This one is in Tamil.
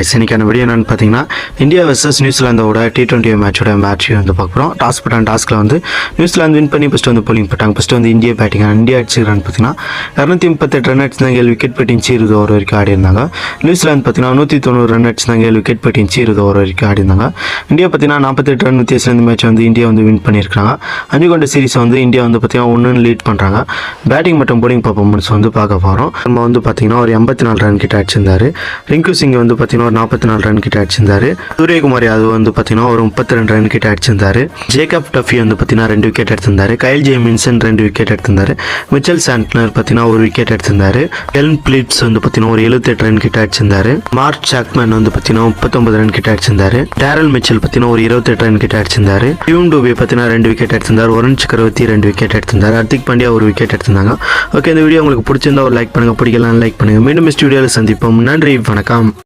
guys, இன்னைக்கான வீடியோ என்னன்னு பார்த்தீங்கன்னா இந்தியா vs நியூசிலாந்தோட T20 மேட்சோட மேட்ச் வந்து பார்க்குறோம். டாஸ் போட்டாங்க. டாஸ்கில் வந்து நியூசிலாந்து வின் பண்ணி ஃபஸ்ட்டு வந்து போலிங் போட்டாங்க. ஃபஸ்ட்டு வந்து இந்தியா பேட்டிங். இந்தியா அடிச்சுக்கிறான்னு பார்த்தீங்கன்னா 238 ரன் அடிச்சிருந்தாங்க. 7 விக்கெட் போயிட்டு 20 ஓவர் வரைக்கும் ஆடி இருந்தாங்க. நியூசிலாந்து பார்த்தீங்கன்னா 190 ரன் அடிச்சிருந்தாங்க. 7 விக்கெட் போயிட்டு 20 ஓவர் வரைக்கும் ஆடி இருந்தாங்க. இந்தியா பார்த்தீங்கன்னா 48 ரன் வித்தியாசம் இந்த மேட்ச் வந்து இந்தியா வந்து வின் பண்ணியிருக்காங்க. 5 கொண்ட சீரிஸ் வந்து இந்தியா வந்து பார்த்தீங்கன்னா 1 லீட் பண்ணுறாங்க. பேட்டிங் மற்றும் போலிங் பர்ஃபார்மன்ஸ் வந்து பார்க்க போகிறோம். நம்ம வந்து பார்த்தீங்கன்னா ஒரு 84 ரன் கிட்ட அடிச்சிருந்தாரு. ரிங்கு சிங் வந்து பார்த்தீங்கன்னா ஒரு 44 ரன் கிட்ட அடிச்சிருந்தாரு. சூரியகுமார் யாதவ் வந்து பார்த்தீங்கன்னா ஒரு 32 ரன் கிட்ட அடிச்சிருந்தாரு. ஜேக்கப் டஃபி வந்து பார்த்தீங்கன்னா 2 விக்கெட் எடுத்திருந்தாரு. கைல் ஜேமின்சன் 2 விக்கெட் எடுத்திருந்தாரு. மிச்சல் சாண்ட்னர் பார்த்தீங்கன்னா ஒரு விக்கெட் எடுத்திருந்தாரு. எல்ன் பிலிப்ஸ் வந்து பார்த்தீங்கன்னா ஒரு 78 ரன் கிட்ட அடிச்சிருந்தாரு. மார்க் சாக்மேன் வந்து பார்த்தீங்கன்னா 39 ரன் கிட்ட அடிச்சிருந்தாரு. டேரல் மிச்சல் பார்த்தீங்கன்னா ஒரு 28 ரன் கிட்ட அடிச்சிருந்தாரு. டியூம் டூபே பார்த்தீங்கன்னா 2 விக்கெட் எடுத்திருந்தாரு. வருண் சக்கரவர்த்தி 2 விக்கெட் எடுத்திருந்தாரு. ஹர்திக் பாண்டியா ஒரு விக்கெட் எடுத்திருந்தாங்க. ஓகே, இந்த வீடியோ உங்களுக்கு பிடிச்சிருந்தா ஒரு லைக் பண்ணுங்க, பிடிக்கலாம் லைக் பண்ணுங்க. மீண்டும் நெக்ஸ்ட் வீடியோவில் சந்திப்போம். நன்றி, வணக்கம்.